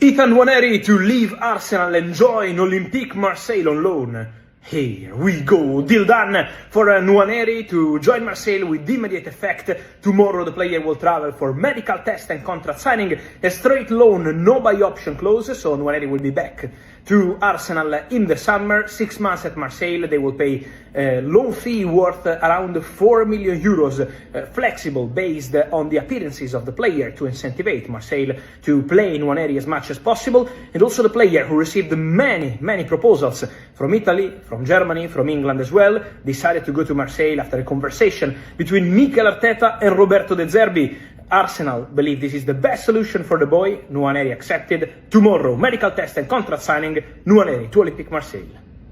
Ethan Nwaneri to leave Arsenal and join Olympique Marseille on loan. Here we go, deal done for Nwaneri to join Marseille with immediate effect. Tomorrow the player will travel for medical test and contract signing, a straight loan, no buy option clause, so Nwaneri will be back to Arsenal in the summer. 6 months at Marseille, they will pay a loan fee worth around 4 million euros, flexible based on the appearances of the player to incentivize Marseille to play Nwaneri as much as possible, and also the player who received many proposals from Italy, from Germany, from England as well, decided to go to Marseille after a conversation between Mikel Arteta and Roberto De Zerbi. Arsenal believe this is the best solution for the boy. Nwaneri accepted. Tomorrow, medical test and contract signing. Nwaneri to Olympique Marseille.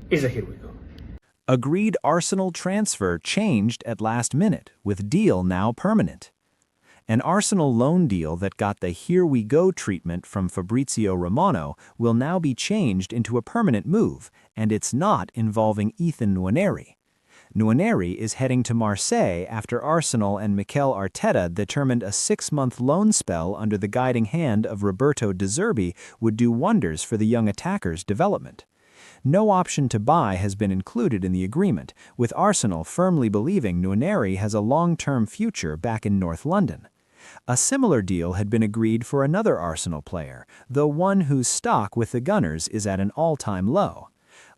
Here we go. Agreed Arsenal transfer changed at last minute, with deal now permanent. An Arsenal loan deal that got the "here we go" treatment from Fabrizio Romano will now be changed into a permanent move, and it's not involving Ethan Nwaneri. Nwaneri is heading to Marseille after Arsenal and Mikel Arteta determined a 6-month loan spell under the guiding hand of Roberto De Zerbi would do wonders for the young attacker's development. No option to buy has been included in the agreement, with Arsenal firmly believing Nwaneri has a long-term future back in North London. A similar deal had been agreed for another Arsenal player, though one whose stock with the Gunners is at an all-time low.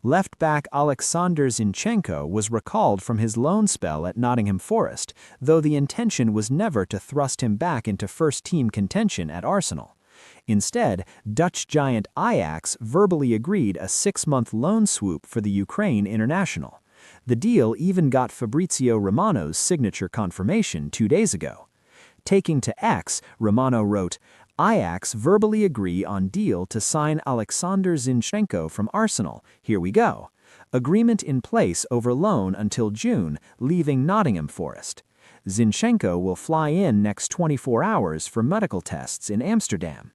Left-back Alexander Zinchenko was recalled from his loan spell at Nottingham Forest, though the intention was never to thrust him back into first-team contention at Arsenal. Instead, Dutch giant Ajax verbally agreed a 6-month loan swoop for the Ukraine international. The deal even got Fabrizio Romano's signature confirmation 2 days ago. Taking to X, Romano wrote, "Ajax verbally agree on deal to sign Alexander Zinchenko from Arsenal. Here we go. Agreement in place over loan until June, leaving Nottingham Forest. Zinchenko will fly in next 24 hours for medical tests in Amsterdam."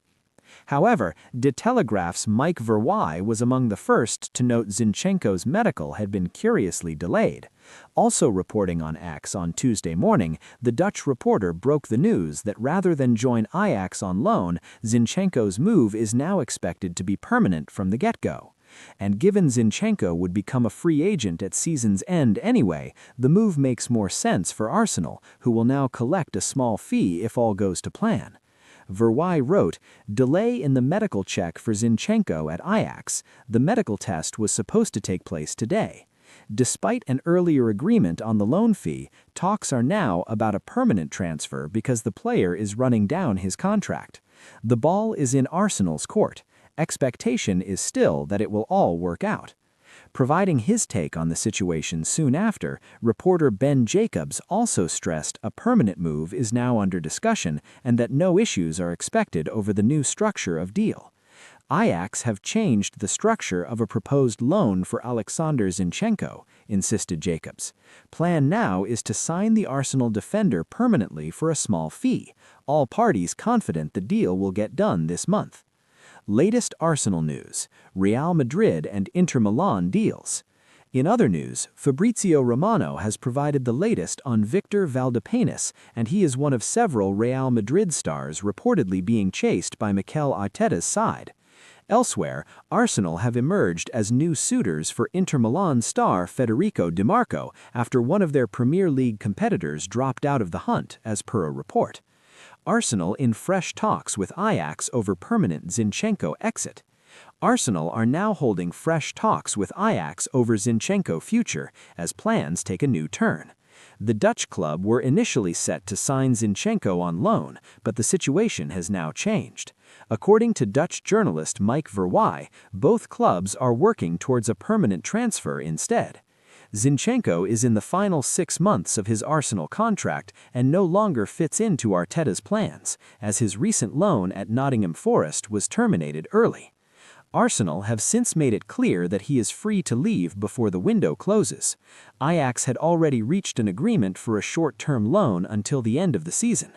However, De Telegraaf's Mike Verwij was among the first to note Zinchenko's medical had been curiously delayed. Also reporting on X on Tuesday morning, the Dutch reporter broke the news that rather than join Ajax on loan, Zinchenko's move is now expected to be permanent from the get-go. And given Zinchenko would become a free agent at season's end anyway, the move makes more sense for Arsenal, who will now collect a small fee if all goes to plan. Verwij wrote, "Delay in the medical check for Zinchenko at Ajax. The medical test was supposed to take place today. Despite an earlier agreement on the loan fee, talks are now about a permanent transfer because the player is running down his contract. The ball is in Arsenal's court. Expectation is still that it will all work out." Providing his take on the situation soon after, reporter Ben Jacobs also stressed a permanent move is now under discussion and that no issues are expected over the new structure of deal. Ajax have changed the structure of a proposed loan for Alexander Zinchenko, insisted Jacobs. Plan now is to sign the Arsenal defender permanently for a small fee, all parties confident the deal will get done this month. Latest Arsenal news: Real Madrid and Inter Milan deals. In other news, Fabrizio Romano has provided the latest on Victor Valdepenas, and he is one of several Real Madrid stars reportedly being chased by Mikel Arteta's side. Elsewhere, Arsenal have emerged as new suitors for Inter Milan star Federico Di Marco after one of their Premier League competitors dropped out of the hunt, as per a report. Arsenal in fresh talks with Ajax over permanent Zinchenko exit. Arsenal are now holding fresh talks with Ajax over Zinchenko future as plans take a new turn. The Dutch club were initially set to sign Zinchenko on loan, but the situation has now changed. According to Dutch journalist Mike Verwij, both clubs are working towards a permanent transfer instead. Zinchenko is in the final 6 months of his Arsenal contract and no longer fits into Arteta's plans, as his recent loan at Nottingham Forest was terminated early. Arsenal have since made it clear that he is free to leave before the window closes. Ajax had already reached an agreement for a short-term loan until the end of the season.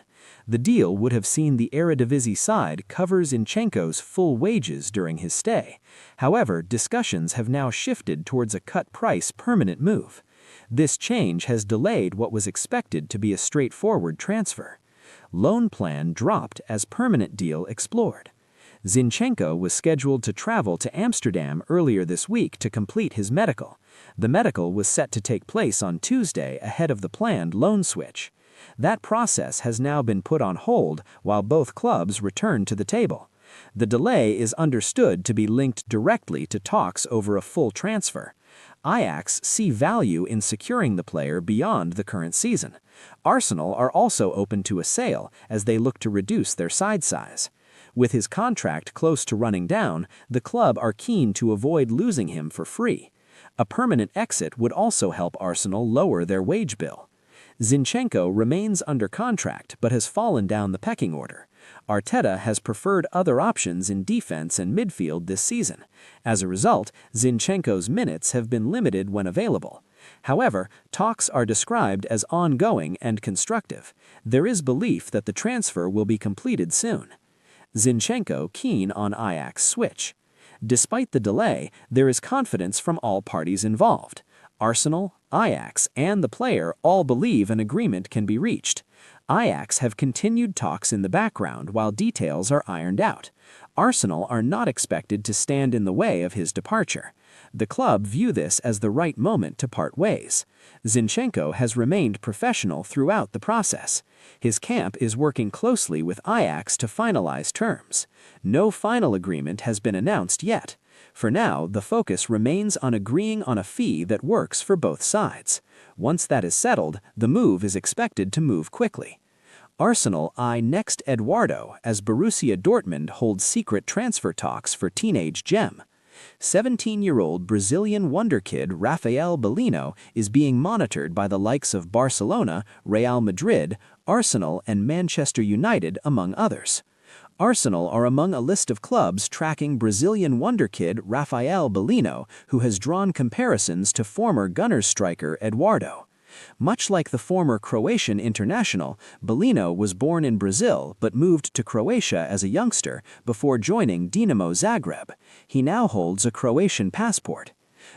The deal would have seen the Eredivisie side cover Zinchenko's full wages during his stay. However, discussions have now shifted towards a cut-price permanent move. This change has delayed what was expected to be a straightforward transfer. Loan plan dropped as permanent deal explored. Zinchenko was scheduled to travel to Amsterdam earlier this week to complete his medical. The medical was set to take place on Tuesday ahead of the planned loan switch. That process has now been put on hold while both clubs return to the table. The delay is understood to be linked directly to talks over a full transfer. Ajax see value in securing the player beyond the current season. Arsenal are also open to a sale as they look to reduce their side size. With his contract close to running down, the club are keen to avoid losing him for free. A permanent exit would also help Arsenal lower their wage bill. Zinchenko remains under contract but has fallen down the pecking order. Arteta has preferred other options in defense and midfield this season. As a result, Zinchenko's minutes have been limited when available. However, talks are described as ongoing and constructive. There is belief that the transfer will be completed soon. Zinchenko keen on Ajax switch. Despite the delay, there is confidence from all parties involved. Arsenal, Ajax, and the player all believe an agreement can be reached. Ajax have continued talks in the background while details are ironed out. Arsenal are not expected to stand in the way of his departure. The club view this as the right moment to part ways. Zinchenko has remained professional throughout the process. His camp is working closely with Ajax to finalize terms. No final agreement has been announced yet. For now, the focus remains on agreeing on a fee that works for both sides. Once that is settled, the move is expected to move quickly. Arsenal eye next Eduardo as Borussia Dortmund holds secret transfer talks for teenage gem. 17-year-old Brazilian wonderkid Rafael Bellino is being monitored by the likes of Barcelona, Real Madrid, Arsenal, and Manchester United, among others. Arsenal are among a list of clubs tracking Brazilian wonderkid Rafael Bellino, who has drawn comparisons to former Gunners striker Eduardo. Much like the former Croatian international, Bellino was born in Brazil but moved to Croatia as a youngster before joining Dinamo Zagreb. He now holds a Croatian passport.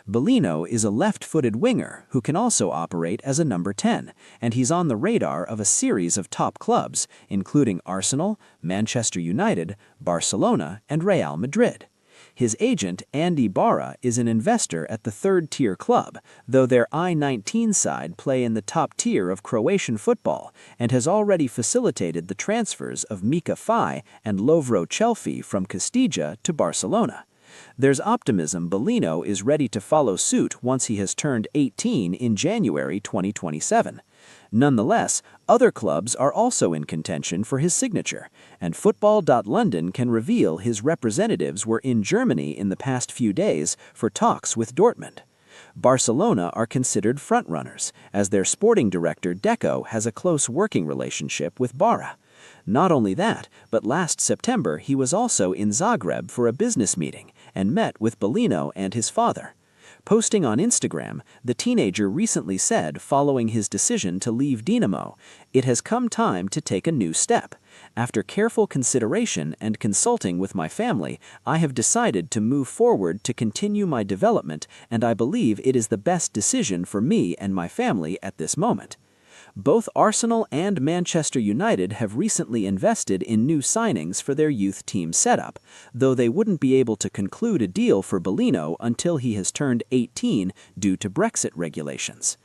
Bellino is a left-footed winger who can also operate as a number 10, and he's on the radar of a series of top clubs, including Arsenal, Manchester United, Barcelona, and Real Madrid. His agent, Andy Barra, is an investor at the third-tier club, though their I-19 side play in the top tier of Croatian football and has already facilitated the transfers of Mika Fai and Lovro Chelfi from Castilla to Barcelona. There's optimism Bellino is ready to follow suit once he has turned 18 in January 2027. Nonetheless, other clubs are also in contention for his signature, and Football.London can reveal his representatives were in Germany in the past few days for talks with Dortmund. Barcelona are considered frontrunners, as their sporting director Deco has a close working relationship with Barra. Not only that, but last September he was also in Zagreb for a business meeting and met with Bellino and his father. Posting on Instagram, the teenager recently said following his decision to leave Dinamo, "It has come time to take a new step. After careful consideration and consulting with my family, I have decided to move forward to continue my development, and I believe it is the best decision for me and my family at this moment." Both Arsenal and Manchester United have recently invested in new signings for their youth team setup, though they wouldn't be able to conclude a deal for Bellino until he has turned 18 due to Brexit regulations.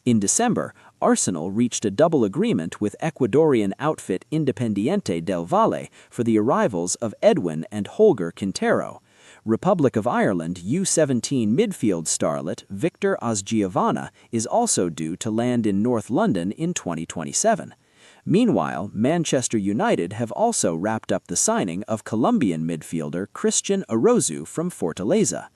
In December, Arsenal reached a double agreement with Ecuadorian outfit Independiente del Valle for the arrivals of Edwin and Holger Quintero. Republic of Ireland U17 midfield starlet Victor Osgiovanna is also due to land in North London in 2027. Meanwhile, Manchester United have also wrapped up the signing of Colombian midfielder Christian Orozu from Fortaleza.